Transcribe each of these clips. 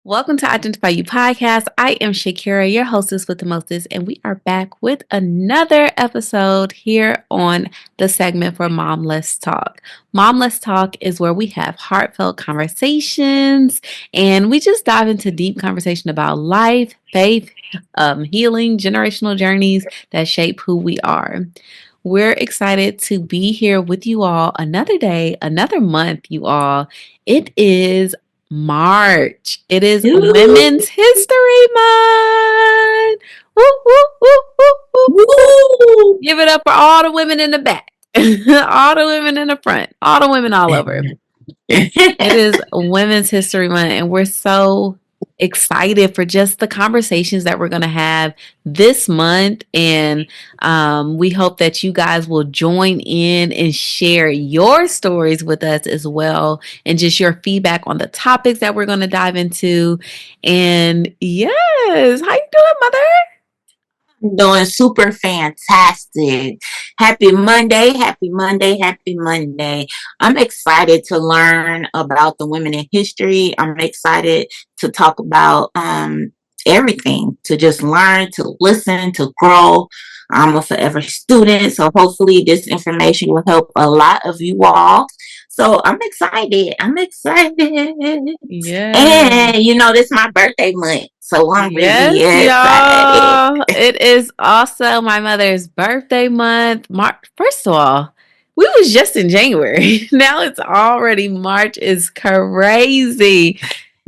Welcome to Identify You podcast. I am SHAKERA, your hostess with the mostest, and we are back with another episode here on the segment for Mom Let's Talk. Mom Let's Talk is where we have heartfelt conversations and we just dive into deep conversation about life, faith, healing, generational journeys that shape who we are. We're excited to be here with you all another day, another month, you all. It is March. It is Women's History Month. Woo, woo, woo, woo, woo, woo. Give it up for all the women in the back, all the women in the front, all the women all over. It is Women's History Month, and we're so excited for just the conversations that we're going to have this month. And we hope that you guys will join in and share your stories with us as well, and just your feedback on the topics that we're going to dive into. And yes, how you doing, Mother? Doing super fantastic. Happy Monday, happy Monday, happy Monday. I'm excited to learn about the women in history. I'm excited to talk about everything, to just learn, to listen, to grow. I'm a forever student, so hopefully this information will help a lot of you all. So I'm excited. I'm excited. Yeah. And this is my birthday month. So I'm really y'all. excited. It is also my mother's birthday month. First of all, we was just in January. Now it's already March. Is crazy.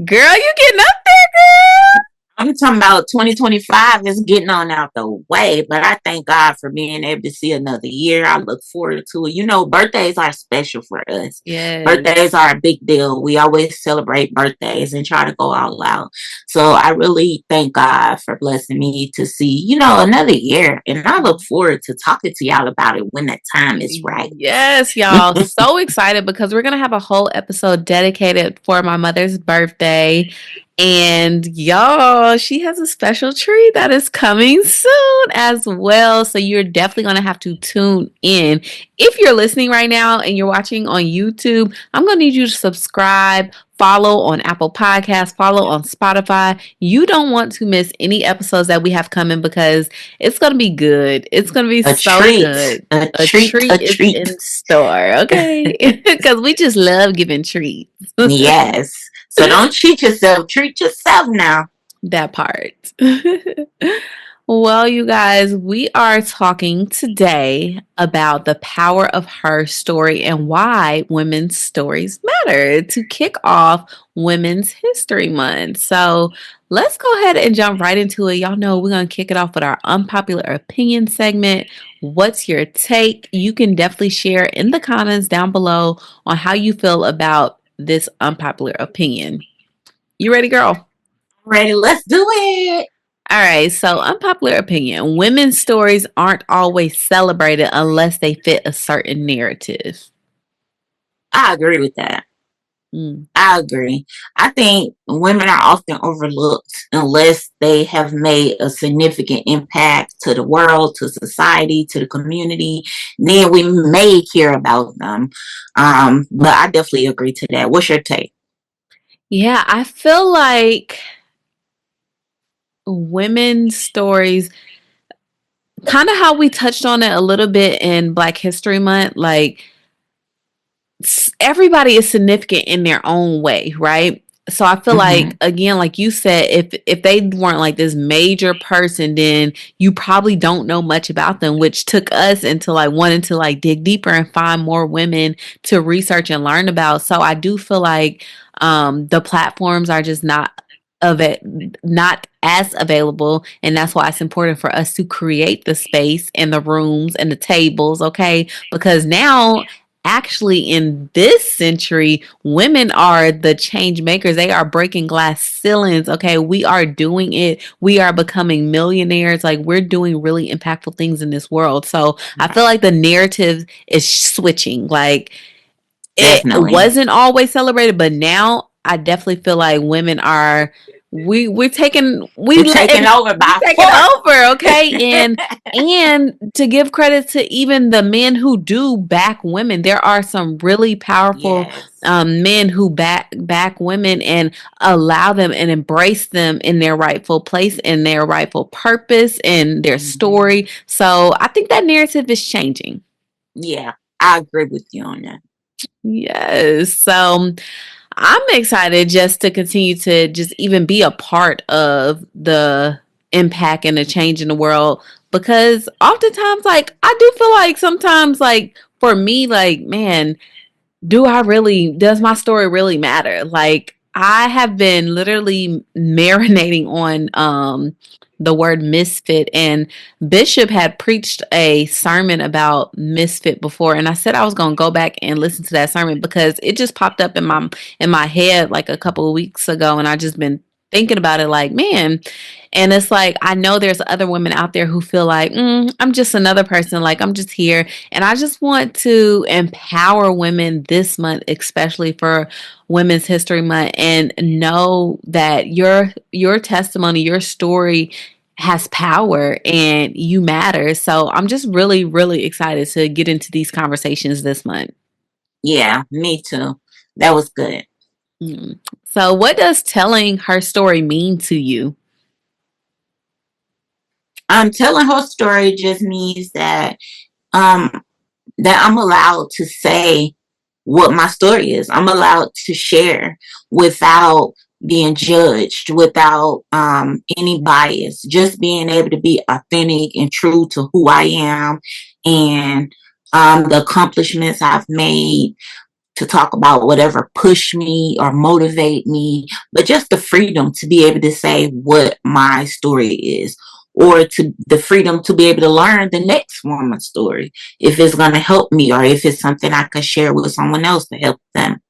Girl, you getting up there, girl? I'm talking about 2025 is getting on out the way, but I thank God for being able to see another year. I look forward to it. Birthdays are special for us. Yes. Birthdays are a big deal. We always celebrate birthdays and try to go all out. So I really thank God for blessing me to see, another year. And I look forward to talking to y'all about it when that time is right. Yes, y'all. So excited because we're going to have a whole episode dedicated for my mother's birthday. And y'all, she has a special treat that is coming soon as well. So you're definitely going to have to tune in. If you're listening right now and you're watching on YouTube, I'm going to need you to subscribe, follow on Apple Podcasts, follow on Spotify. You don't want to miss any episodes that we have coming because it's going to be good. It's going to be so good. A treat is in store, okay? Because we just love giving treats. Yes. So don't cheat yourself. Treat yourself now. That part. Well, you guys, we are talking today about the power of her story and why women's stories matter to kick off Women's History Month. So let's go ahead and jump right into it. Y'all know we're going to kick it off with our unpopular opinion segment. What's your take? You can definitely share in the comments down below on how you feel about this unpopular opinion. You ready, girl? Ready, let's do it. All right, so unpopular opinion. Women's stories aren't always celebrated unless they fit a certain narrative. I agree with that. I agree. I think women are often overlooked unless they have made a significant impact to the world, to society, to the community. Then we may hear about them. But I definitely agree to that. What's your take? Yeah, I feel like women's stories, kind of how we touched on it a little bit in Black History Month, like everybody is significant in their own way, right? So I feel like, again, like you said, if they weren't like this major person, then you probably don't know much about them, which took us into like wanting to like dig deeper and find more women to research and learn about. So I do feel like the platforms are just not as available, and that's why it's important for us to create the space and the rooms and the tables, okay? Because now, actually, in this century, women are the change makers. They are breaking glass ceilings. Okay. We are doing it. We are becoming millionaires. Like, we're doing really impactful things in this world. So I feel like the narrative is switching. Like, it wasn't always celebrated, but now I definitely feel like women are we're taking We're taking over we by taking force. over, okay? And to give credit to even the men who do back women, there are some really powerful Yes. men who back women and allow them and embrace them in their rightful place, in their rightful purpose, in their Hmm. story. So I think that narrative is changing. Yeah, I agree with you on that. Yes. So I'm excited just to continue to just even be a part of the impact and the change in the world, because oftentimes, like, I do feel like sometimes, like, for me, like, man, does my story really matter? Like, I have been literally marinating on the word misfit, and Bishop had preached a sermon about misfit before, and I said I was going to go back and listen to that sermon because it just popped up in my head like a couple of weeks ago, and I just been thinking about it like, man. And it's like, I know there's other women out there who feel like, I'm just another person, like I'm just here. And I just want to empower women this month, especially for Women's History Month, and know that your testimony, your story has power and you matter. So I'm just really, really excited to get into these conversations this month. Yeah, me too. That was good. Mm. So what does telling her story mean to you? Telling her story just means um that I'm allowed to say what my story is. I'm allowed to share without being judged, without any bias, just being able to be authentic and true to who I am and the accomplishments I've made, to talk about whatever push me or motivate me, but just the freedom to be able to say what my story is, or to the freedom to be able to learn the next woman's story if it's going to help me, or if it's something I can share with someone else to help them.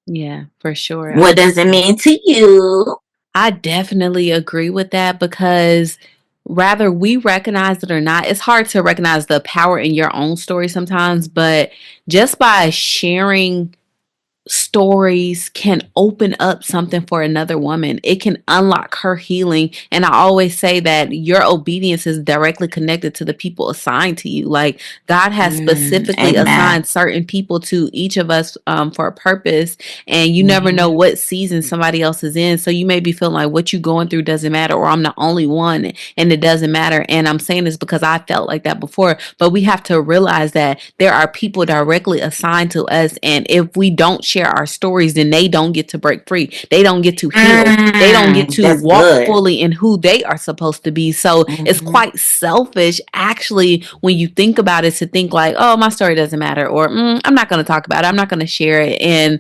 Yeah, for sure. What does it mean to you? I definitely agree with that because rather we recognize it or not, it's hard to recognize the power in your own story sometimes, but just by sharing stories can open up something for another woman. It can unlock her healing. And I always say that your obedience is directly connected to the people assigned to you. Like, God has specifically Amen. assigned certain people to each of us for a purpose. And you never know Hmm. what season somebody else is in. So you may be feeling like what you going through doesn't matter, or I'm the only one and it doesn't matter. And I'm saying this because I felt like that before. But we have to realize that there are people directly assigned to us. And if we don't share our stories, then they don't get to break free. They don't get to heal. They don't get to That's walk good. fully in who they are supposed to be. So it's Hmm. quite selfish, actually, when you think about it, to think like, oh, my story doesn't matter, or I'm not going to talk about it. I'm not going to share it. And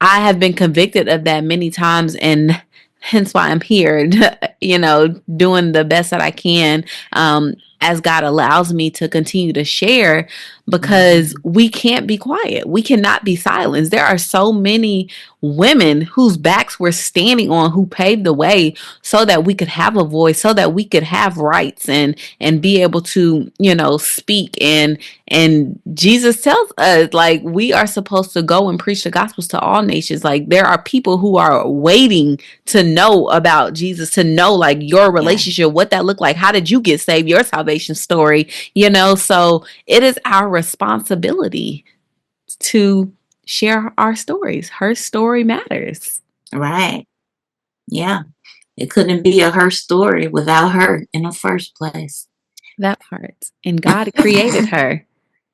I have been convicted of that many times, and hence why I'm here, doing the best that I can, as God allows me to continue to share, because Hmm. we can't be quiet. We cannot be silenced. There are so many women whose backs we're standing on, who paved the way so that we could have a voice, so that we could have rights and be able to, speak. And Jesus tells us, like, we are supposed to go and preach the gospels to all nations. Like, there are people who are waiting to know about Jesus, to know, like, your Yeah. relationship, what that looked like. How did you get saved? Your salvation story, So it is our responsibility to share our stories. Her story matters. Right. Yeah. It couldn't be a her story without her in the first place. That part. And God created her.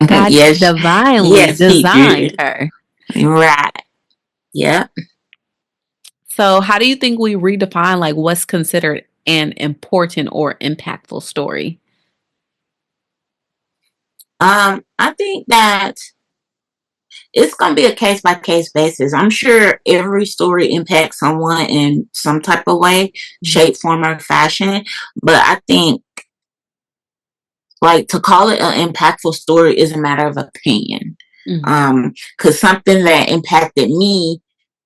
God Yes, divinely yes, he designed did. her. Right. Yeah. So, how do you think we redefine, like, what's considered an important or impactful story? I think that it's gonna be a case by case basis. I'm sure every story impacts someone in some type of way, shape, form, or fashion. But I think, like, to call it an impactful story is a matter of opinion. Mm-hmm. Because something that impacted me,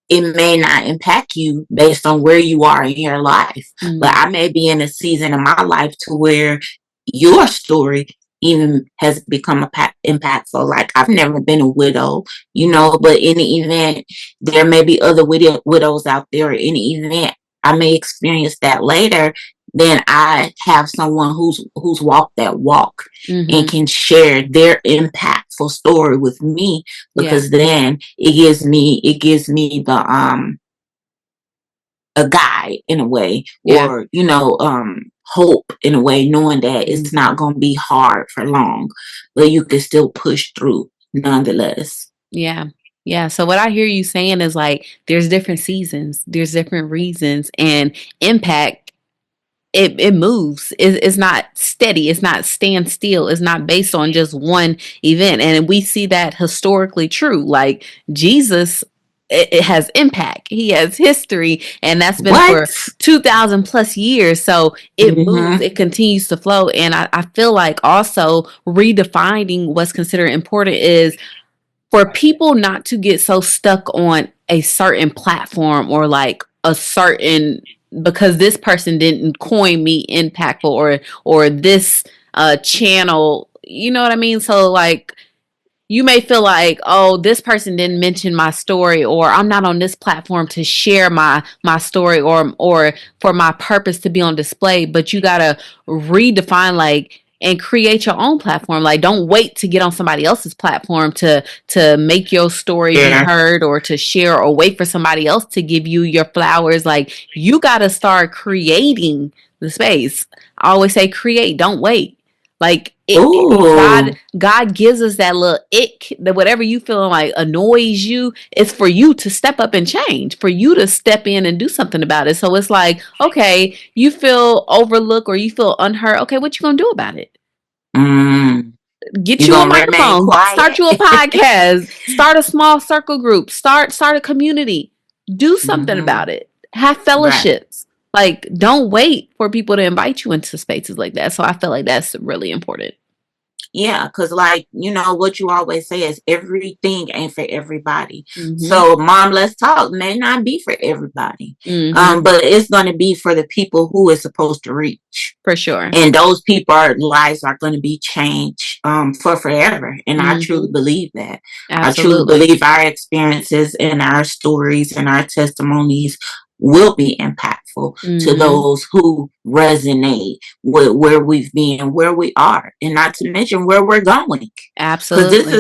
it may not impact you based on where you are in your life. But Mm-hmm. I may be in a season of my life to where your story even has become impactful. Like, I've never been a widow, but in the event, there may be other widows out there. In the event, I may experience that later, then I have someone who's walked that walk and Mm-hmm. can share their impactful story with me, Yeah. because then it gives me the a guide in a way, Yeah. or hope in a way, knowing that it's Mm-hmm. not going to be hard for long, but you can still push through nonetheless. Yeah. Yeah. So what I hear you saying is like there's different seasons, there's different reasons, and impact it moves. It's not steady. It's not stand still. It's not based on just one event. And we see that historically true. Like Jesus, it has impact. He has history, and that's been What? for 2,000 plus years. So it moves. Mm-hmm. It continues to flow. And I feel like also redefining what's considered important is for people not to get so stuck on a certain platform or like a certain because this person didn't coin me impactful or this channel, you know what I mean? So like you may feel like, oh, this person didn't mention my story, or I'm not on this platform to share my story, or for my purpose to be on display. But you gotta redefine like and create your own platform. Like don't wait to get on somebody else's platform to make your story be Yeah. heard or to share, or wait for somebody else to give you your flowers. Like you gotta start creating the space. I always say create, don't wait. Like Ooh. God gives us that little ick that whatever you feeling like annoys you, it's for you to step up and change, for you to step in and do something about it. So it's like, okay, you feel overlooked or you feel unheard. Okay, what you gonna do about it? Mm. Get You you a gonna remain microphone, start quiet? you a podcast, start a small circle group, start a community, do something Mm-hmm. about it. Have Right. fellowships. Like, don't wait for people to invite you into spaces like that. So I feel like that's really important. Yeah, because like what you always say is everything ain't for everybody. Mm-hmm. So Mom Let's Talk may not be for everybody, Mm-hmm. but it's going to be for the people who it's supposed to reach. For sure. And those lives are going to be changed for forever. And I Mm-hmm. truly believe that. I truly Absolutely. believe our experiences and our stories and our testimonies will be impactful to Mm-hmm. those who resonate with where we've been, where we are, and not to mention where we're going. Because Absolutely.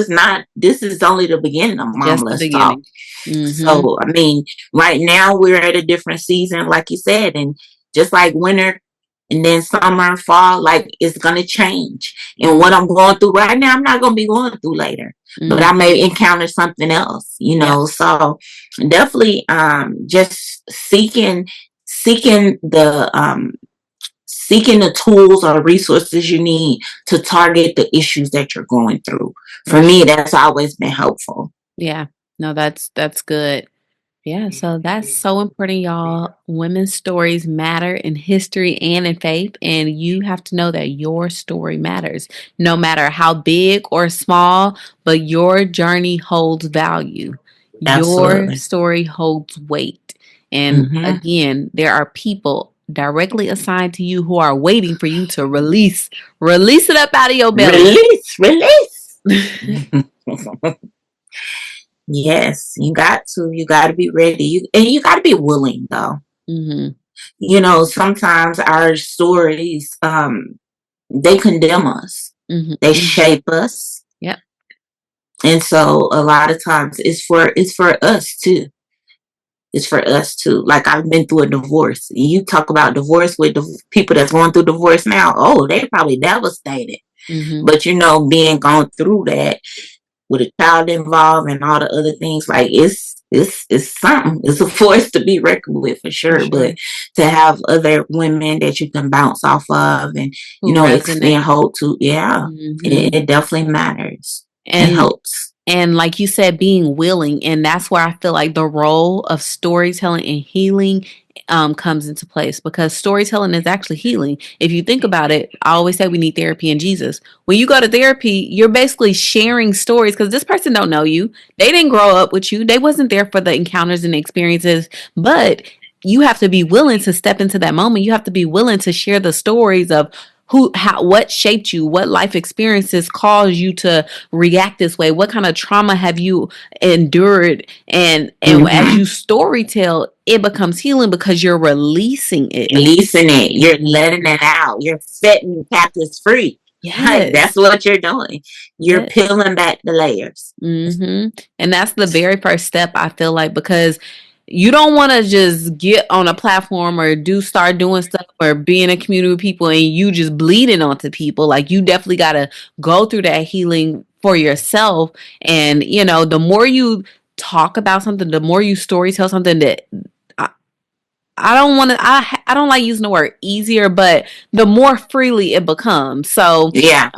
this is only the beginning of Mom Just the Let's Talk. beginning. Mm-hmm. So, I mean, right now we're at a different season, like you said, and just like winter and then summer and fall, like it's going to change. And what I'm going through right now, I'm not going to be going through later, but I Mm-hmm. may encounter something else, Yep. So definitely just seeking the tools or resources you need to target the issues that you're going through. For For me, sure. that's always been helpful. Yeah. No, that's good. Yeah, so that's so important, y'all. Women's stories matter in history and in faith, and you have to know that your story matters, no matter how big or small, but your journey holds value. Your Absolutely. story holds weight. And Mm-hmm. again, there are people directly assigned to you who are waiting for you to release it up out of your belly. Release. Yes, you got to be ready. You got to be willing though. Hmm. Sometimes our stories, they condemn us, Hmm. they Hmm. shape us, Yep. and so a lot of times it's for us too. It's for us too. Like I've been through a divorce. You talk about divorce with the people that's going through divorce now. Oh, they're probably devastated. Hmm. But being gone through that with a child involved and all the other things, like it's something. It's a force to be reckoned with for For sure. But sure. to have other women that you can bounce off of and Who extend resonate. hope to, yeah, Hmm. it definitely matters. It And helps. and like you said, being willing, and that's where I feel like the role of storytelling and healing comes into place, because storytelling is actually healing. If you think about it, I always say we need therapy in Jesus. When you go to therapy, you're basically sharing stories because this person don't know you. They didn't grow up with you. They wasn't there for the encounters and experiences, but you have to be willing to step into that moment. You have to be willing to share the stories of what shaped you? What life experiences caused you to react this way? What kind of trauma have you endured? And as Mm-hmm. you storytell, it becomes healing because you're releasing it. Releasing it. You're letting it out. You're setting captives free. Like, that's Yes. what you're doing. You're Yes. peeling back the layers. And that's the very first step, I feel like, because you don't want to just get on a platform or start doing stuff or be in a community with people and you just bleeding onto people. Like, you definitely got to go through that healing for yourself. And, the more you talk about something, the more you story tell something that I don't want to. I don't like using the word easier, but the more freely it becomes. So, Yeah.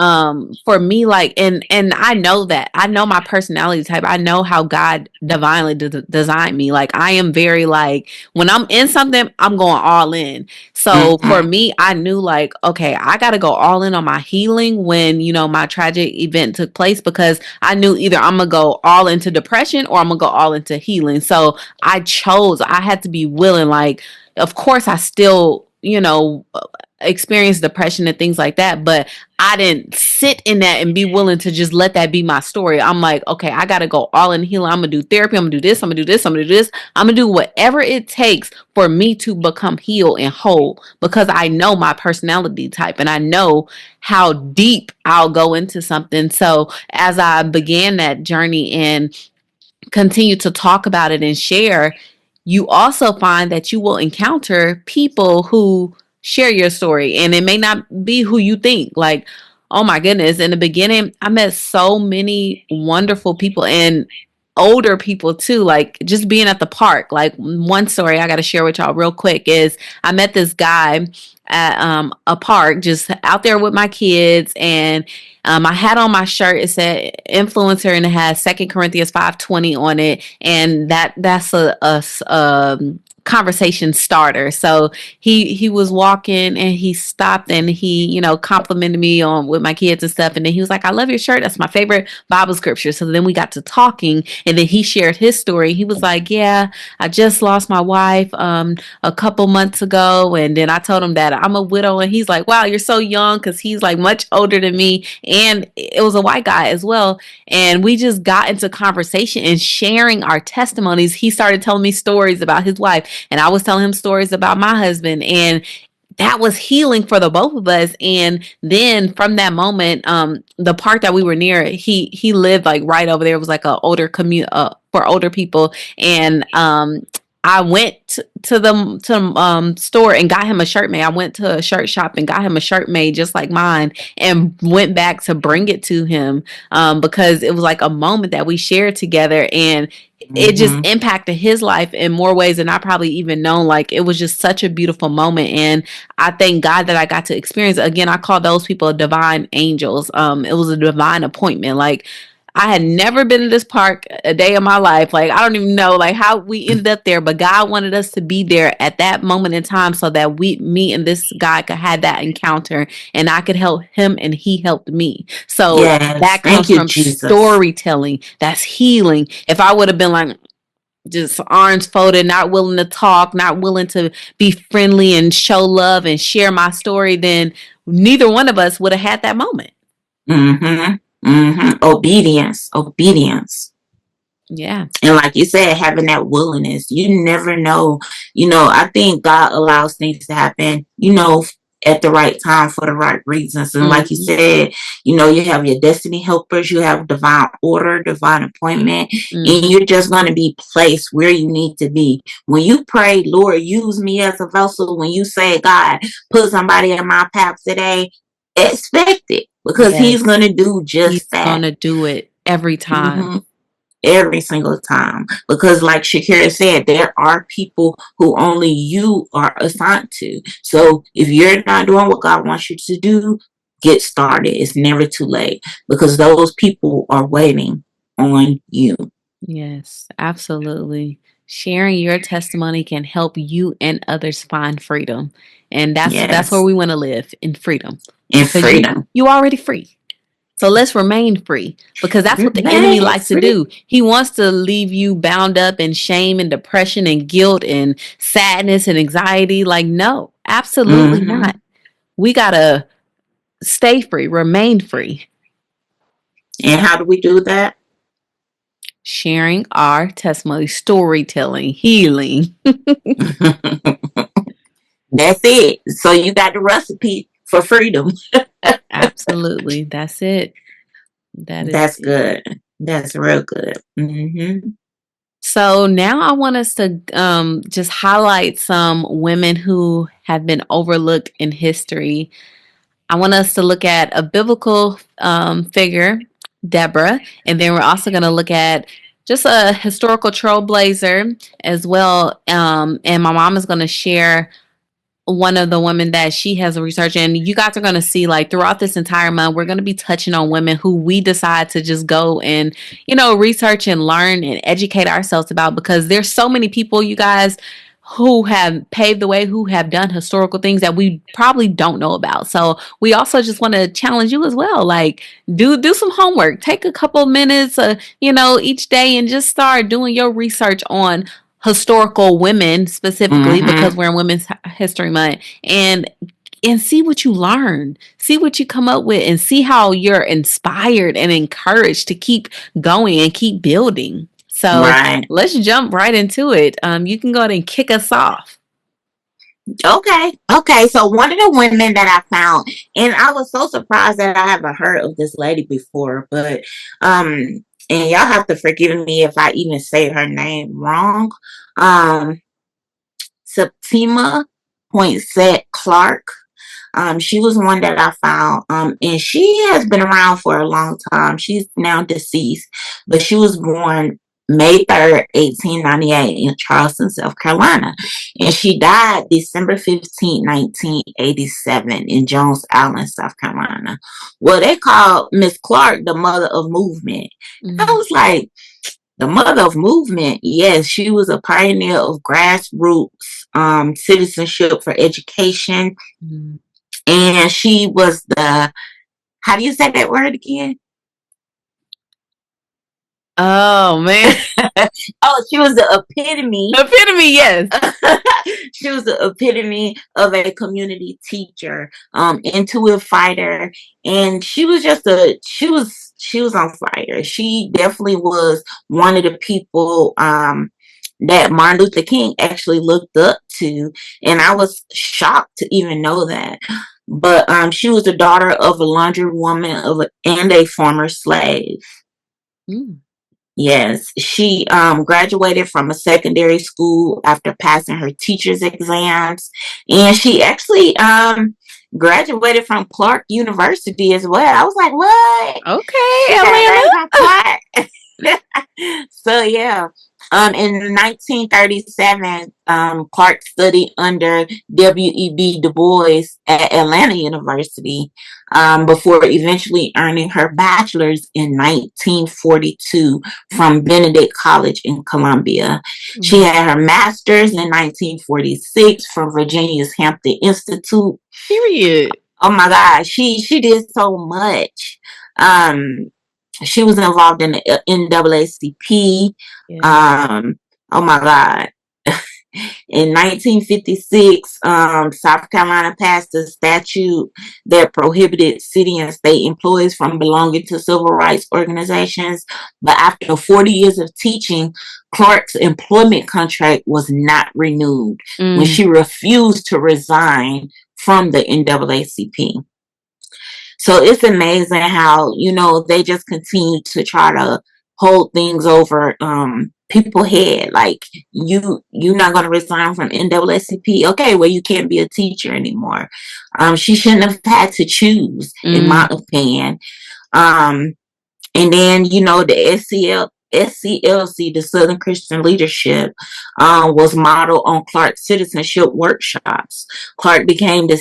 for me, like, and I know that I know my personality type. I know how God divinely designed me. Like, I am very like when I'm in something, I'm going all in. So for Mm-hmm. me, I knew like, okay, I got to go all in on my healing when my tragic event took place because I knew either I'm gonna go all into depression or I'm gonna go all into healing. So I had to be willing, like, of course, I still, experience depression and things like that, but I didn't sit in that and be willing to just let that be my story. I'm like, okay, I got to go all in healing. I'm going to do therapy. I'm going to do this. I'm going to do this. I'm going to do this. I'm going to do whatever it takes for me to become healed and whole because I know my personality type and I know how deep I'll go into something. So as I began that journey and continue to talk about it and share, you also find that you will encounter people who share your story and it may not be who you think. Like, oh my goodness, in the beginning, I met so many wonderful people and older people too, like just being at the park. Like, one story I got to share with y'all real quick is I met this guy at a park just out there with my kids, and I had on my shirt, it said influencer and it has 2 Corinthians 5:20 on it, and that's a conversation starter. So he was walking and he stopped and he complimented me on with my kids and stuff, and then he was like, I love your shirt, that's my favorite Bible scripture. So then we got to talking, and then he shared his story. He was like, yeah, I just lost my wife a couple months ago, and then I told him that I'm a widow, and he's like, wow, you're so young, because he's like much older than me, and it was a white guy as well. And we just got into conversation and sharing our testimonies. He started telling me stories about his wife, and I was telling him stories about my husband, and that was healing for the both of us. And then from that moment, the park that we were near, he lived like right over there. It was like a older commute for older people, and I went to the store and got him a shirt made. I went to a shirt shop and got him a shirt made just like mine, and went back to bring it to him because it was like a moment that we shared together, and it just Mm-hmm. impacted his life in more ways than I probably even known. Like, it was just such a beautiful moment, and I thank God that I got to experience it. Again, I call those people divine angels. It was a divine appointment. Like, I had never been to this park a day of my life. Like, I don't even know like how we ended up there, but God wanted us to be there at that moment in time so that me and this guy could have that encounter, and I could help him and he helped me. So Yes. that Thank comes you, from Jesus. storytelling. That's healing. If I would have been like just arms folded, not willing to talk, not willing to be friendly and show love and share my story, then neither one of us would have had that moment. Mm-hmm. Mm-hmm. Obedience. Obedience. Yeah. And like you said, having that willingness, you never know. I think God allows things to happen, at the right time for the right reasons. And like you Mm-hmm. said, you have your destiny helpers, you have divine order, divine appointment, and Mm-hmm. you're just going to be placed where you need to be. When you pray, Lord, use me as a vessel, when you say, God, put somebody in my path today, expect it because He's Yes. going to do He's just that. gonna do it every time. Hmm. Every single time. Because like Shakira said, there are people who only you are assigned to. So if you're not doing what God wants you to do, get started. It's never too late because those people are waiting on you. Yes, absolutely. Sharing your testimony can help you and others find freedom. And that's where Yes. we want to live, in freedom. And Because freedom. you already free. So let's remain free, because that's what the enemy Remain likes to free. do. He wants to leave you bound up in shame and depression and guilt and sadness and anxiety. Like, no, absolutely Mm-hmm. not. We gotta stay free, remain free. And how do we do that? Sharing our testimony, storytelling, healing. That's it. So you got the recipe for freedom. Absolutely. That's it. That is That's it. good. That's real good. Mm-hmm. So now I want us to just highlight some women who have been overlooked in history. I want us to look at a biblical figure, Deborah, and then we're also going to look at just a historical trailblazer as well. And my mom is going to share one of the women that she has researched, and you guys are going to see, like, throughout this entire month we're going to be touching on women who we decide to just go and research and learn and educate ourselves about, because there's so many people, you guys, who have paved the way, who have done historical things that we probably don't know about. So we also just want to challenge you as well, like, do some homework, take a couple minutes each day, and just start doing your research on historical women, specifically because Mm-hmm. we're in Women's History Month, and see what you learn, see what you come up with, and see how you're inspired and encouraged to keep going and keep building. So Right. let's jump right into it. You can go ahead and kick us off. Okay. Okay. So one of the women that I found, and I was so surprised that I haven't heard of this lady before, but and y'all have to forgive me if I even say her name wrong. Um, Septima Poinsett Clark. She was one that I found, and she has been around for a long time. She's now deceased, but she was born May 3rd, 1898 in Charleston, South Carolina. And she died December 15th, 1987 in Jones Island, South Carolina. Well, they called Miss Clark the mother of movement. I Mm, was like, the mother of movement? Yes, she was a pioneer of grassroots citizenship for education. mm. And she was the, how do you say that word again? Oh man. Oh, she was the epitome. Epitome, yes. She was the epitome of a community teacher, intuitive fighter, and she was just she was on fire. She definitely was one of the people that Martin Luther King actually looked up to, and I was shocked to even know that. But she was the daughter of a laundrywoman and a former slave. Mm, Yes, she graduated from a secondary school after passing her teacher's exams, and she actually graduated from Clark University as well. I was like, what? okay, She graduated from Atlanta. Clark. So yeah, in 1937, Clark studied under W.E.B. Du Bois at Atlanta University, before eventually earning her bachelor's in 1942 from Benedict College in Columbia. She Mm, had her master's in 1946 from Virginia's Hampton Institute. period. Oh my God, she did so much. Um, she was involved in the NAACP. Yeah. Oh my God. In 1956, South Carolina passed a statute that prohibited city and state employees from belonging to civil rights organizations. But after 40 years of teaching, Clark's employment contract was not renewed when Mm, she refused to resign from the NAACP. So it's amazing how, they just continue to try to hold things over people's head. Like, you're not going to resign from NAACP. Okay, well, you can't be a teacher anymore. She shouldn't have had to choose, in my mm, opinion. Um, and then, the SCLC, the Southern Christian Leadership, was modeled on Clark's citizenship workshops. Clark became the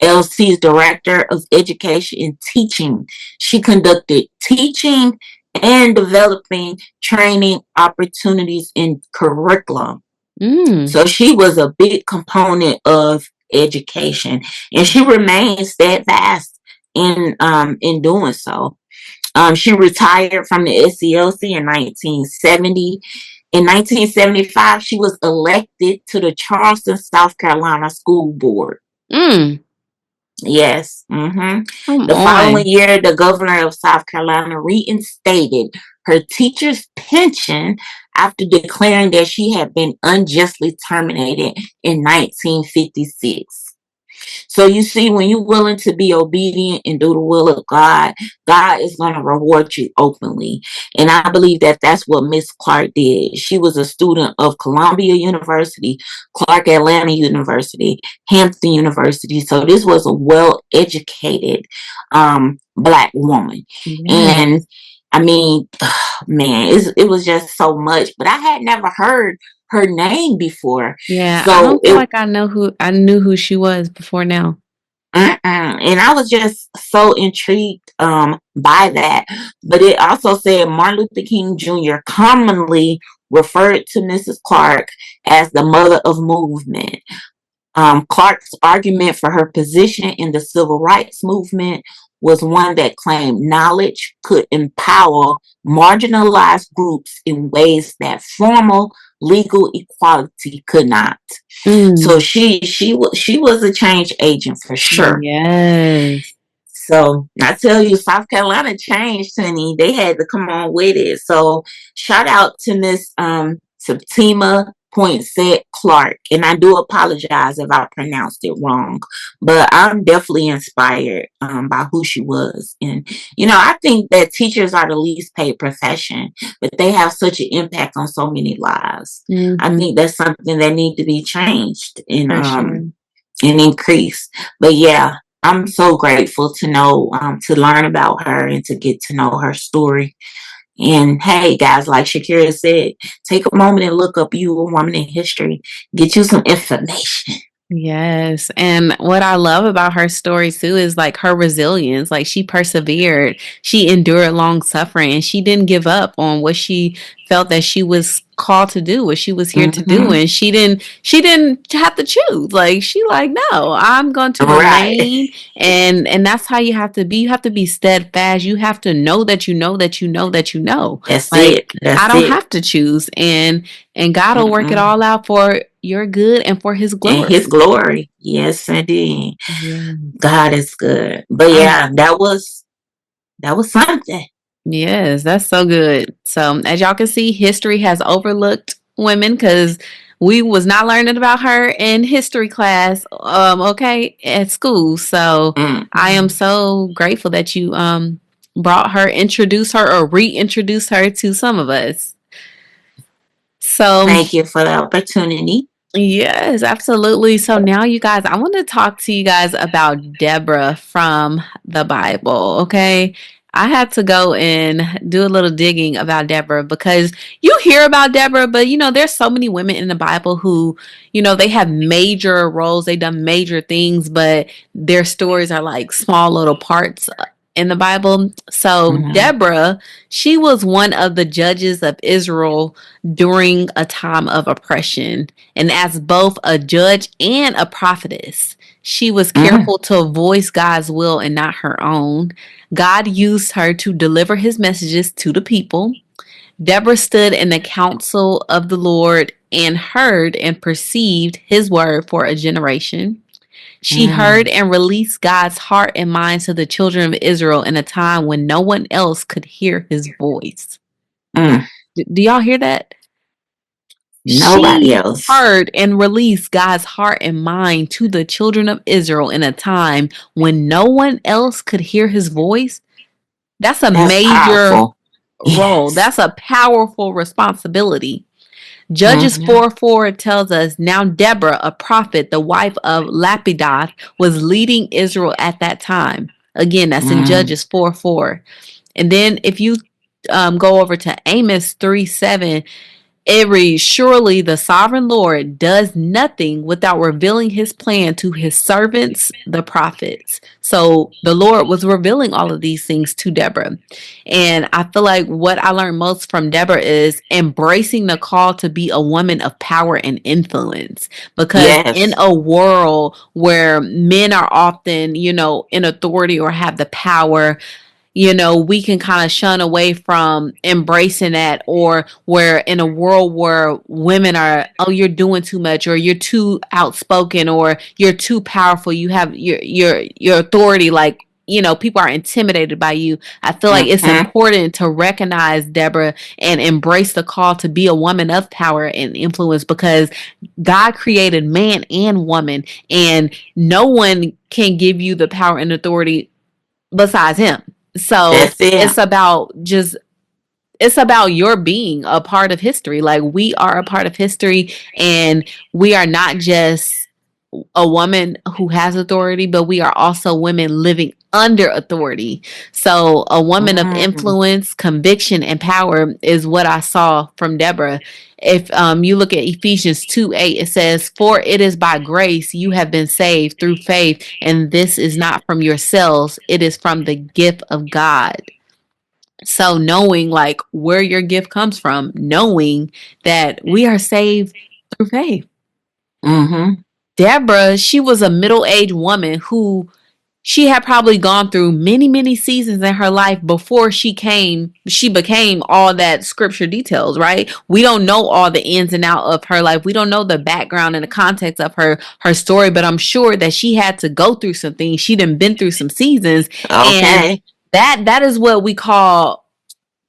CSLC's Director of Education and Teaching. She conducted teaching and developing training opportunities in curriculum. mm. So she was a big component of education, and she remained steadfast in doing so. She retired from the SCLC in 1970. In 1975, she was elected to the Charleston, South Carolina School Board. Mm. Yes. Come The following on. year, the governor of South Carolina reinstated her teacher's pension after declaring that she had been unjustly terminated in 1956. So you see, when you're willing to be obedient and do the will of God, God is going to reward you openly. And I believe that that's what Miss Clark did. She was a student of Columbia University, Clark Atlanta University, Hampton University. So this was a well-educated Black woman. And Yes. I mean, man, it was just so much. But I had never heard her name before. Yeah, I So don't feel like I knew who she was before now. And I was just so intrigued by that. But it also said Martin Luther King Jr. commonly referred to Mrs. Clark as the mother of movement. Clark's argument for her position in the civil rights movement was one that claimed knowledge could empower marginalized groups in ways that formal legal equality could not. So Mm, she was a change agent for sure. yes. So I tell you, South Carolina changed, honey. They had to come on with it. So shout out to Miss Septima Poinsett Clark. And I do apologize if I pronounced it wrong. But I'm definitely inspired by who she was. And I think that teachers are the least paid profession, but they have such an impact on so many lives. I Hmm. think that's something that need to be changed For sure. and increased. But yeah, I'm so grateful to know, to learn about her and to get to know her story. And hey, guys, like Shakera said, take a moment and look up You, a Woman in History. Get you some information. Yes. And what I love about her story too is like her resilience. Like she persevered, she endured long suffering, and she didn't give up on what she felt that she was called to do, what she was here to do. Mm-hmm. And she didn't have to choose. Like she like, no, I'm going to Right. remain. And that's how you have to be. You have to be steadfast. You have to know that you know that you know that you know. That's it. Like I That's don't it. have to choose. And God will work it Mm-mm. all out for your good and for his And glory. His glory. Yes, indeed. Yes. God is good. But Um, yeah, that was something. yes, that's so good. So as y'all can see, history has overlooked women because we was not learning about her in history class, okay, at school. So I am Mm-mm. so grateful that you brought her, introduced her, or reintroduced her to some of us. So Thank you for the opportunity. yes, absolutely. So now, you guys, I want to talk to you guys about Deborah from the Bible. Okay. I had to go and do a little digging about Deborah because you hear about Deborah, but there's so many women in the Bible who, they have major roles, they done major things, but their stories are like small little parts in the Bible. So Mm-hmm. Deborah, she was one of the judges of Israel during a time of oppression. And as both a judge and a prophetess, she was Mm. careful to voice God's will and not her own. God used her to deliver his messages to the people. Deborah stood in the council of the Lord and heard and perceived his word for a generation. She heard Mm. and released God's heart and mind to the children of Israel in a time when no one else could hear his voice. Mm. Do y'all hear that? Nobody She else. heard and released God's heart and mind to the children of Israel in a time when no one else could hear his voice. That's a That's major powerful. role. Yes. That's a powerful responsibility. Judges Mm-hmm. 4:4 tells us now Deborah, a prophet, the wife of Lapidoth, was leading Israel at that time. Again, that's in Mm. Judges 4:4. And then if you go over to Amos 3:7, it reads, surely the sovereign Lord does nothing without revealing his plan to his servants, the prophets. So the Lord was revealing all of these things to Deborah. And I feel like what I learned most from Deborah is embracing the call to be a woman of power and influence. Because in Yes. a world where men are often, in authority or have the power, we can kind of shun away from embracing that, or where in a world where women are, oh, you're doing too much, or you're too outspoken, or you're too powerful, you have your authority, like, people are intimidated by you. I feel like it's Mm-hmm. important to recognize, Deborah, and embrace the call to be a woman of power and influence, because God created man and woman, and no one can give you the power and authority besides him. So That's it. it's about your being a part of history. Like, we are a part of history, and we are not just a woman who has authority, but we are also women living under authority. So a woman of Mm-hmm. influence, conviction, and power is what I saw from Deborah. If you look at Ephesians 2:8, it says, "For it is by grace you have been saved through faith, and this is not from yourselves, it is from the gift of God." So knowing like where your gift comes from, knowing that we are saved through faith. Mm-hmm. Deborah, she was a middle-aged woman who she had probably gone through many, many seasons in her life before she became all that scripture details, right? We don't know all the ins and out of her life. We don't know the background and the context of her story, but I'm sure that she had to go through some things. She done been through some seasons, and Okay. that is what we call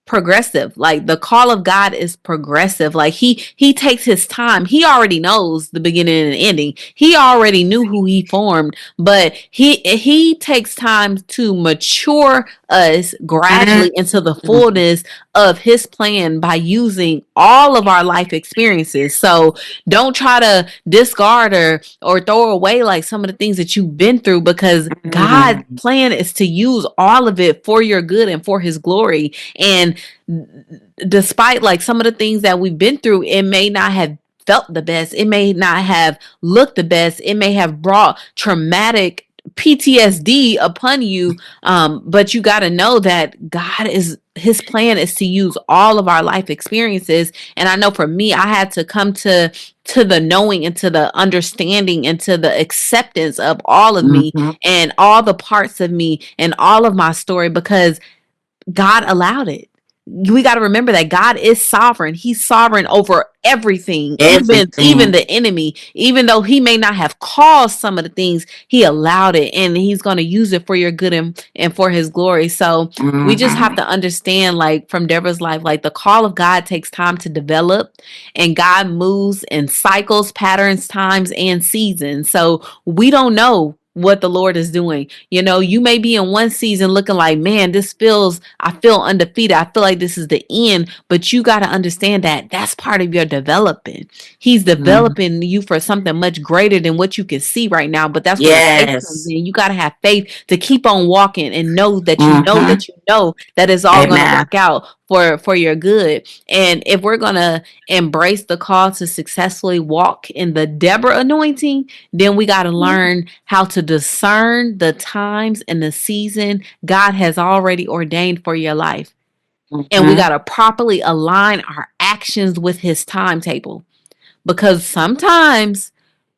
progressive. Like, the call of God is progressive. Like, he takes his time. He already knows the beginning and the ending. He already knew who he formed, but he takes time to mature us gradually into the Mm-hmm. fullness of his plan by using all of our life experiences. So don't try to discard or throw away like some of the things that you've been through, because God's Mm-hmm. plan is to use all of it for your good and for his glory. And despite like some of the things that we've been through, it may not have felt the best, it may not have looked the best, it may have brought traumatic PTSD upon you, but you got to know that God is his plan is to use all of our life experiences. And I know for me, I had to come to the knowing and to the understanding and to the acceptance of all of me Mm-hmm. and all the parts of me and all of my story, because God allowed it. We got to remember that God is sovereign. He's sovereign over everything, even Everything. the enemy. Even though he may not have caused some of the things, he allowed it, and he's going to use it for your good and for his glory. So we just have Mm-hmm. to understand, like from Deborah's life, like the call of God takes time to develop, and God moves in cycles, patterns, times, and seasons. So we don't know what the Lord is doing. You may be in one season looking like, man, I feel undefeated. I feel like this is the end. But you got to understand that that's part of your development. He's Mm-hmm. developing you for something much greater than what you can see right now. But that's where the faith comes Yes. in. You got to have faith to keep on walking and know that you know Mm-hmm. that you know that it's all going to Amen. work out for your good. And if we're going to embrace the call to successfully walk in the Deborah anointing, then we got to learn how to discern the times and the season God has already ordained for your life. And we Mm-hmm. got to properly align our actions with his timetable, because sometimes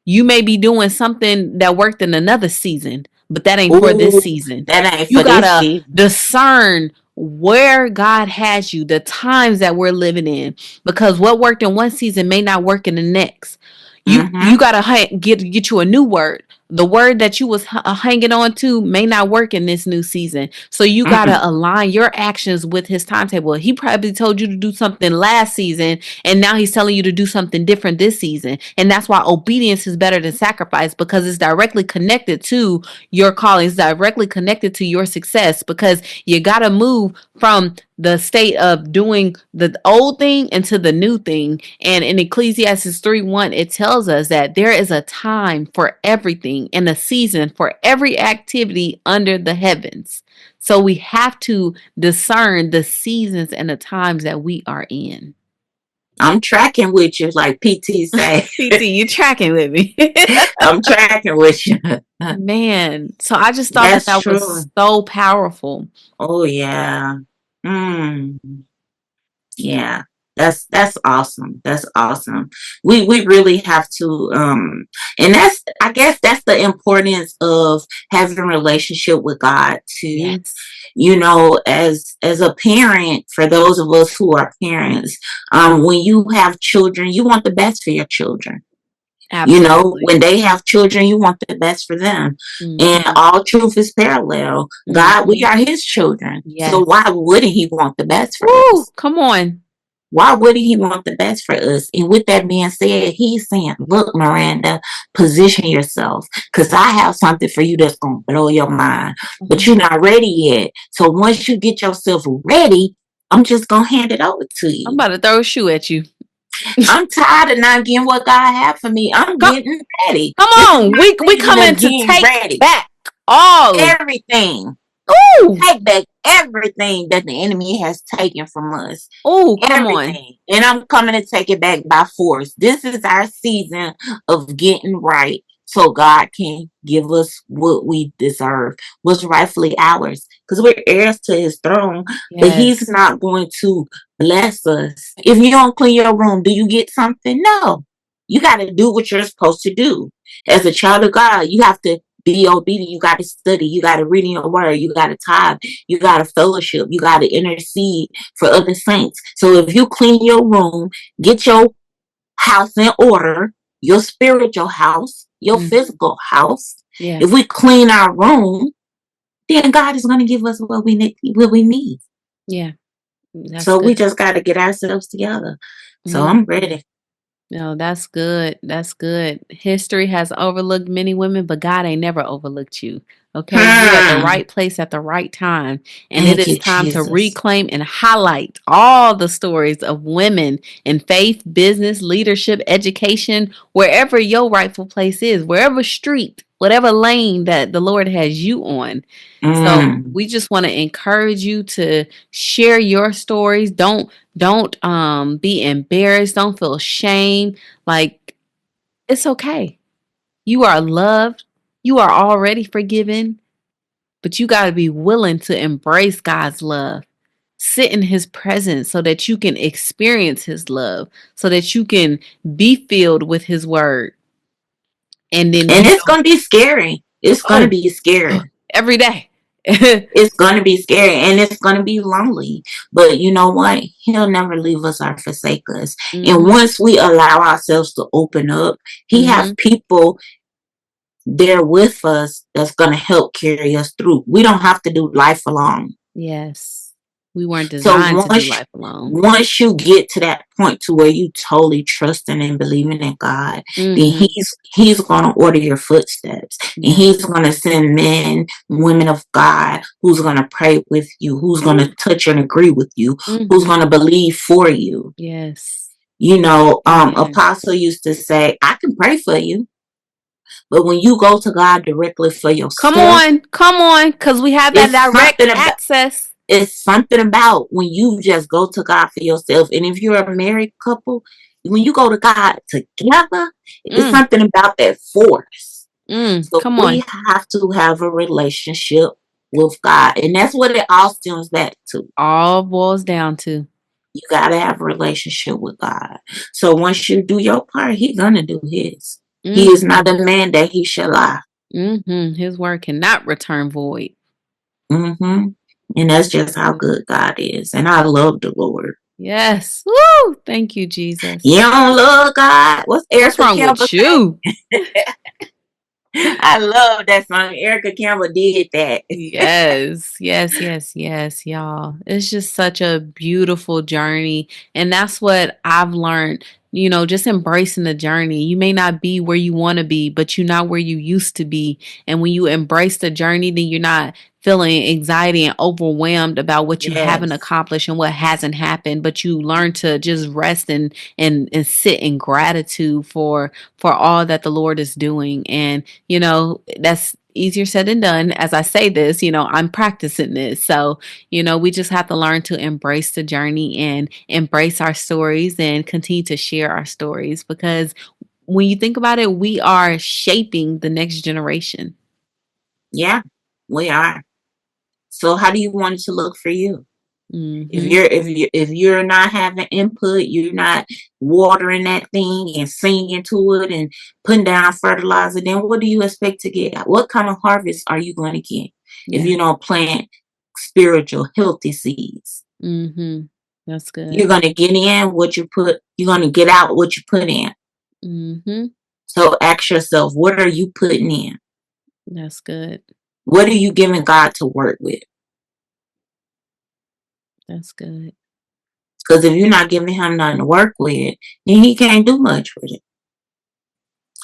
you may be doing something that worked in another season, but that ain't for this Ooh, season. that ain't You for got this to season. discern where God has you, the times that we're living in, because what worked in one season may not work in the next. You Mm-hmm. got to get you a new word. The word that you was hanging on to may not work in this new season. So you got Mm-mm. to align your actions with his timetable. He probably told you to do something last season, and now he's telling you to do something different this season. And that's why obedience is better than sacrifice, because it's directly connected to your calling. It's directly connected to your success, because you got to move from the state of doing the old thing into the new thing. And in Ecclesiastes 3:1, it tells us that there is a time for everything and a season for every activity under the heavens. So we have to discern the seasons and the times that we are in. I'm tracking with you, like PT say. PT, you tracking with me. I'm tracking with you. Man, so I just thought that That's that was true. so powerful. Oh yeah. Mm. Yeah. That's awesome. That's awesome. We really have to and that's, I guess that's the importance of having a relationship with God too. Yes, You know, as a parent, for those of us who are parents, when you have children, you want the best for your children. You know, absolutely. when they have children, you want the best for them. And Mhm, all truth is parallel. God, we mhm. are his children. So Yes. why wouldn't he want the best for Woo! us? Come on. Why wouldn't he want the best for us? And with that being said, he's saying, look, Miranda, position yourself, because I have something for you that's going to blow your mind. But Mhm. you're not ready yet. So once you get yourself ready, I'm just going to hand it over to I'm you. about to throw a shoe at you. I'm tired of not getting what God had for me. I'm Come, getting ready. come This is on. my We season coming of to getting take ready. back all. Everything. Ooh, Take back everything that the enemy has taken from us. ooh, come on. Everything. And I'm coming to take it back by force. This is our season of getting right so God can give us what we deserve, what's rightfully ours. Because we're heirs to his throne, but he's Yes. not going to bless us. If you don't clean your room, do you get something? No. You got to do what you're supposed to do. As a child of God, you have to be obedient. You got to study. You got to read in your word. You got to tithe. You got to fellowship. You got to intercede for other saints. So if you clean your room, get your house in order, your spiritual house, your Mhm. physical house. Yeah, If we clean our room, then God is going to give us what we need. What we need. yeah. That's So we good. just got to get ourselves together. So Mhm. I'm ready. No, that's good. That's good. History has overlooked many women, but God ain't never overlooked you. Okay. You're at the Hmm. right place at the right time. And it Thank is you, time to Jesus. reclaim and highlight all the stories of women in faith, business, leadership, education, wherever your rightful place is, wherever street, whatever lane that the Lord has you on. So Mm. we just want to encourage you to share your stories. Don't be embarrassed. Don't feel shame. Like it's okay. You are loved. You are already forgiven, but you got to be willing to embrace God's love. Sit in his presence so that you can experience his love, so that you can be filled with his word. And then And it's going to be scary. It's going to oh, be scary. every day. It's going to be scary and it's going to be lonely. But you know what? He'll never leave us or forsake us. And Mhm. once we allow ourselves to open up, he has Mhm. people there with us that's going to help carry us through. We don't have to do life alone. Yes. We weren't So designed to do life alone. once you get to that point to where you totally trusting and believing in God, then Mhm. he's going to order your footsteps, and Yeah. he's going to send men, women of God who's going to pray with you, who's going to touch and agree with you, who's Mhm. going to believe for you. Yes. You know, Amen. Apostle used to say, "I can pray for you, but when you go to God directly for yourself, Come on, because we have that it's direct something about." access. It's something about when you just go to God for yourself. And if you're a married couple, when you go to God together, it's Mm, something about that force. So come we on. have to have a relationship with God. And that's what it all stems back to. All boils down to. You got to have a relationship with God. So once you do your part, He's going to do His. He is not Mm-hmm. a man that He shall lie. Mm-hmm. His word cannot return void. Hmm. And that's just how good God is. And I love the Lord. Yes. Woo! Thank you, Jesus. You don't love God? What's What's Erica wrong Campbell with say? you? I love that song. Erica Campbell did that. Yes, yes, yes, yes, y'all. It's just such a beautiful journey. And that's what I've learned, just embracing the journey. You may not be where you want to be, but you're not where you used to be. And when you embrace the journey, then you're not feeling anxiety and overwhelmed about what you haven't Yes. accomplished and what hasn't happened, but you learn to just rest and sit in gratitude for all that the Lord is doing. And that's easier said than done. As I say this, I'm practicing this. So, we just have to learn to embrace the journey and embrace our stories and continue to share our stories because when you think about it, we are shaping the next generation. Yeah, we are. So how do you want it to look for you? Mm-hmm. If you're not having input, you're not watering that thing and singing to it and putting down fertilizer, then what do you expect to get? What kind of harvest are you going to get if Yeah. you don't plant spiritual, healthy seeds? Mm-hmm. That's good. You're going to get in what you put, you're going to get out what you put in. Mm-hmm. So ask yourself, what are you putting in? That's good. What are you giving God to work with? That's good. Because if you're not giving him nothing to work with, then he can't do much with it.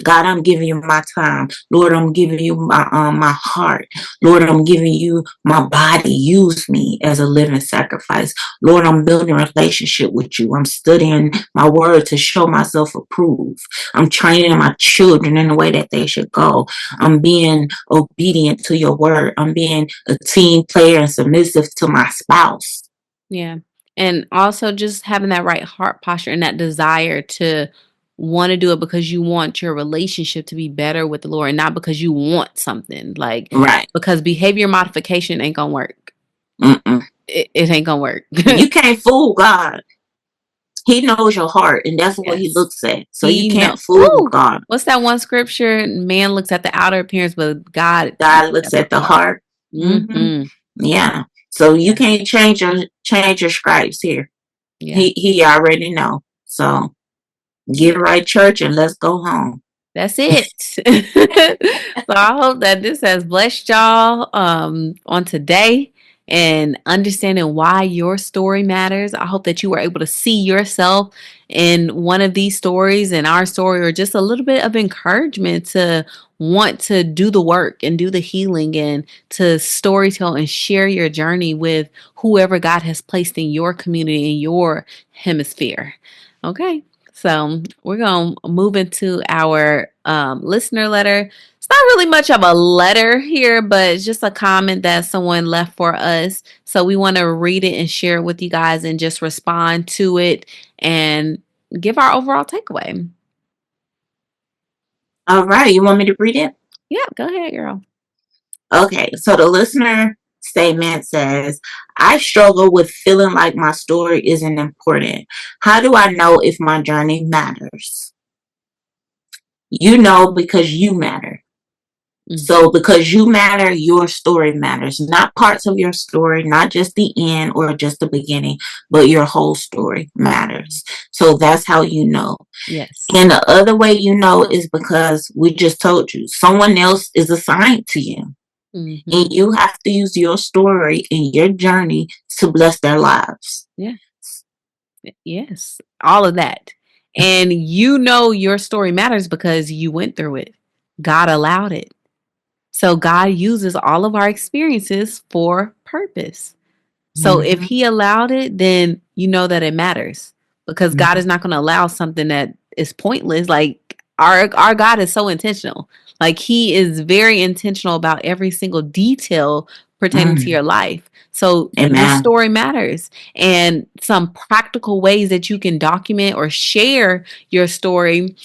God, I'm giving you my time. Lord, I'm giving you my heart. Lord, I'm giving you my body. Use me as a living sacrifice. Lord, I'm building a relationship with you. I'm studying my word to show myself approved. I'm training my children in the way that they should go. I'm being obedient to your word. I'm being a team player and submissive to my spouse. Yeah. And also just having that right heart posture and that desire to want to do it because you want your relationship to be better with the Lord and not because you want something. Like, Right. because behavior modification ain't gonna work. Mm-mm. It ain't gonna work. You can't fool God. He knows your heart, and that's what he Yes. looks at. So you He know. can't fool Ooh, God. what's that one scripture? Man looks at the outer appearance, but God God looks looks at the at the heart. heart. Hmm. Mm-hmm. Yeah. So you Yeah. can't change your stripes here. Yeah. He already know. So get Yeah. right, church, and let's go home. That's it. So I hope that this has blessed y'all on today and understanding why your story matters. I hope that you were able to see yourself in one of these stories and our story, or just a little bit of encouragement to want to do the work and do the healing and to storytell and share your journey with whoever God has placed in your community, in your hemisphere. Okay. So we're going to move into our listener letter. It's not really much of a letter here, but it's just a comment that someone left for us. So we want to read it and share it with you guys and just respond to it and give our overall takeaway. All right. You want me to read it? Yeah, go ahead, girl. Okay. So the listener statement says, I struggle with feeling like my story isn't important. How do I know if my journey matters? You know, because you matter. So Mm-hmm. because you matter, your story matters. Not parts of your story, not just the end or just the beginning, but your whole story matters. So that's how you know. Yes. And the other way you know is because we just told you someone else is assigned to you. Mm-hmm. And you have to use your story and your journey to bless their lives. Yeah. Yes. All of that. And you know your story matters because you went through it. God allowed it. So God uses all of our experiences for purpose. So if Mm-hmm. he allowed it, then you know that it matters because God is not going to allow something that is pointless. Like our God is so intentional. Like he is very intentional about every single detail pertaining to Mm-hmm. your life. So your Amen. story matters, and some practical ways that you can document or share your story.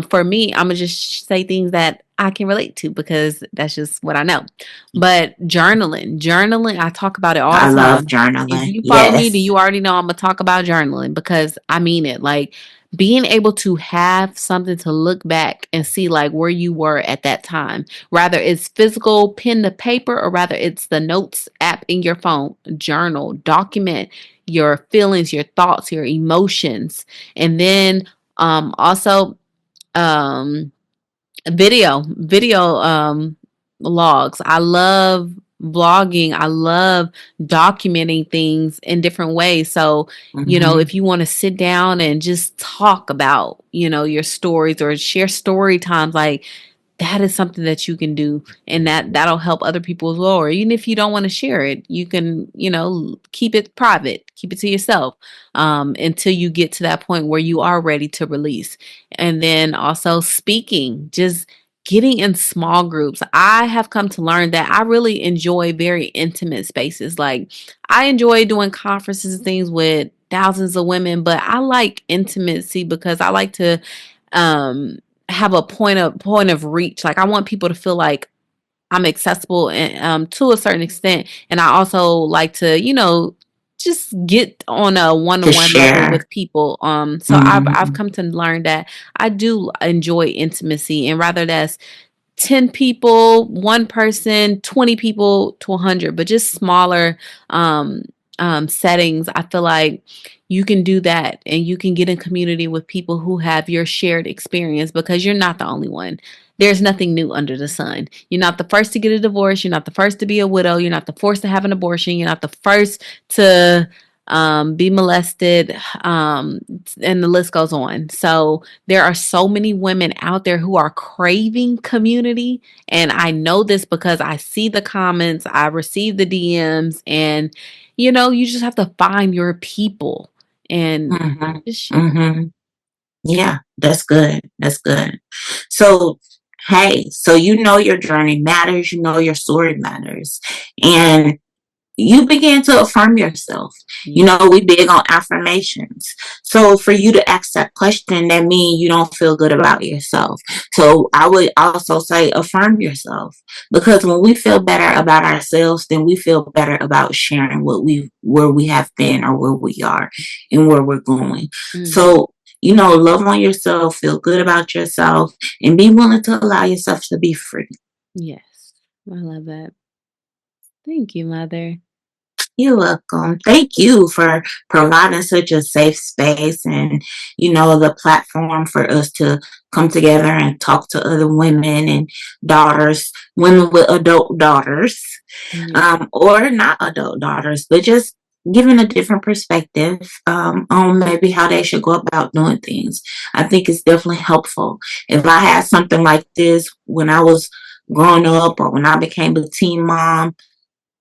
For me, I'm gonna just say things that I can relate to because that's just what I know. But journaling, I talk about it all the I love time. If journaling. you follow me, then Yes. you already know I'm gonna talk about journaling because I mean it. Like being able to have something to look back and see like where you were at that time, rather it's physical pen to paper or rather it's the notes app in your phone. Journal, document your feelings, your thoughts, your emotions, and then also um video logs. I love vlogging. I love documenting things in different ways. So, Mm-hmm. if you want to sit down and just talk about, your stories or share story times, like that is something that you can do, and that'll help other people as well. Or even if you don't want to share it, you can keep it private, keep it to yourself, until you get to that point where you are ready to release. And then also speaking, just getting in small groups. I have come to learn that I really enjoy very intimate spaces. Like I enjoy doing conferences and things with thousands of women, but I like intimacy because I like to um have a point of reach. Like I want people to feel like I'm accessible and to a certain extent. And I also like to, just get on a To one-on-one level share. with people. So I've Mhm. come to learn that I do enjoy intimacy, and rather that's 10 people, one person, 20 people to 100, but just smaller um, settings. I feel like you can do that and you can get in community with people who have your shared experience because you're not the only one. There's nothing new under the sun. You're not the first to get a divorce. You're not the first to be a widow. You're not the first to have an abortion. You're not the first to be molested. And the list goes on. So, there are so many women out there who are craving community. And I know this because I see the comments, I receive the DMs, and you just have to find your people and Mhm. just share. Mhm. Yeah, that's good. That's good. So, hey, so you know your journey matters, you know your story matters. And you begin to affirm yourself. You Yeah. know, we big on affirmations. So for you to ask that question, that means you don't feel good about yourself. So I would also say affirm yourself. Because when we feel better about ourselves, then we feel better about sharing where we have been or where we are and where we're going. Hmm. So love on yourself, feel good about yourself, and be willing to allow yourself to be free. Yes. I love that. Thank you, Mother. You're welcome. Thank you for providing such a safe space and, the platform for us to come together and talk to other women and daughters, women with adult daughters, Yeah. or not adult daughters, but just giving a different perspective on maybe how they should go about doing things. I think it's definitely helpful. If I had something like this when I was growing up or when I became a teen mom,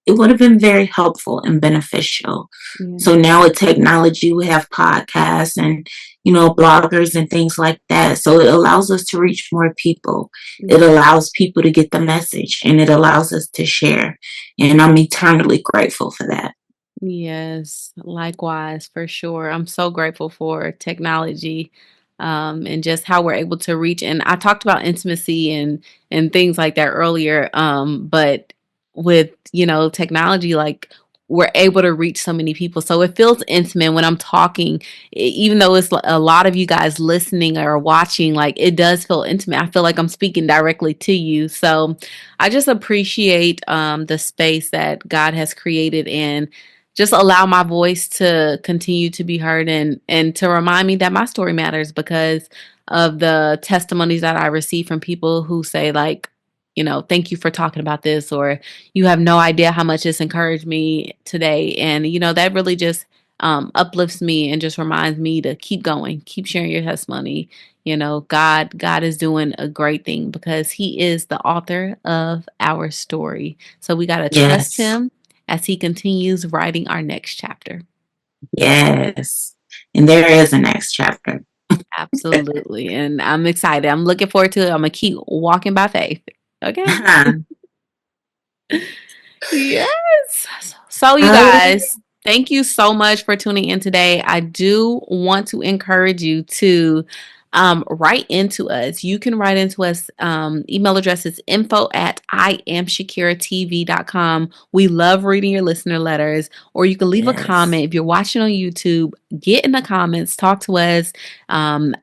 it would have been very helpful and beneficial. Yeah. So now with technology, we have podcasts and, bloggers and things like that. So it allows us to reach more people. It Yeah. allows people to get the message and it allows us to share. And I'm eternally grateful for that. Yes, likewise, for sure. I'm so grateful for technology, and just how we're able to reach. And I talked about intimacy and things like that earlier. But with technology, like we're able to reach so many people, so it feels intimate when I'm talking. Even though it's a lot of you guys listening or watching, like it does feel intimate. I feel like I'm speaking directly to you. So I just appreciate the space that God has created and just allow my voice to continue to be heard and to remind me that my story matters because of the testimonies that I receive from people who say like, thank you for talking about this, or you have no idea how much this encouraged me today. And that really just uplifts me and just reminds me to keep going, keep sharing your testimony. God is doing a great thing because he is the author of our story. So we got to trust Yes. him as he continues writing our next chapter. Yes. And there is a next chapter. Absolutely. And I'm excited. I'm looking forward to it. I'm going to keep walking by faith. Okay. Yes. So, you All right. guys, thank you so much for tuning in today. I do want to encourage you to write into us. You can write into us. Email address is info@IAMSHAKERATV.com. We love reading your listener letters, or you can leave a Yes. comment. If you're watching on YouTube, get in the comments, talk to us. Um,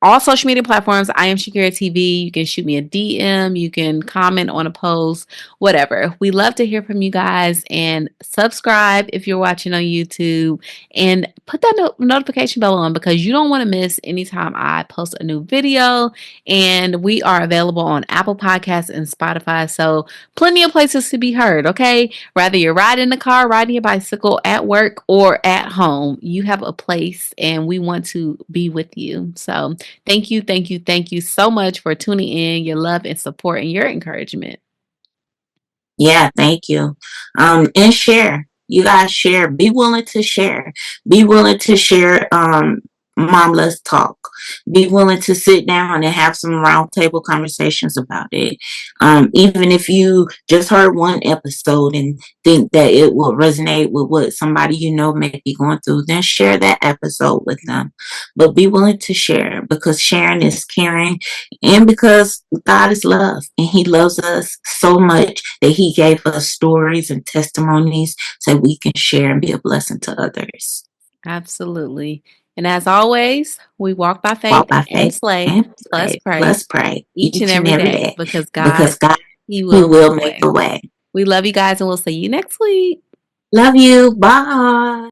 all social media platforms, I am Shakira TV. You can shoot me a DM. You can comment on a post, whatever. We love to hear from you guys, and subscribe if you're watching on YouTube and put that notification bell on because you don't want to miss anytime I post a new video. And we are available on Apple Podcasts and Spotify. So plenty of places to be heard. Okay. Whether you're riding the car, riding your bicycle, at work, or at home, you have a place and we want to be with you. So, thank you, thank you, thank you so much for tuning in, your love and support and your encouragement. Yeah, thank you. And share. You guys share. Be willing to share. Be willing to share. Mom, let's talk. Be willing to sit down and have some roundtable conversations about it. Even if you just heard one episode and think that it will resonate with what somebody you know may be going through, then share that episode with them. But be willing to share, because sharing is caring, and because God is love and He loves us so much that He gave us stories and testimonies so we can share and be a blessing to others. Absolutely. And as always, we walk by faith Walk by and faith slay, and plus pray. pray Plus pray each and each and every every day day, because God, because God, He He will make will a make way. a way. We love you guys and we'll see you next week. Love you. Bye.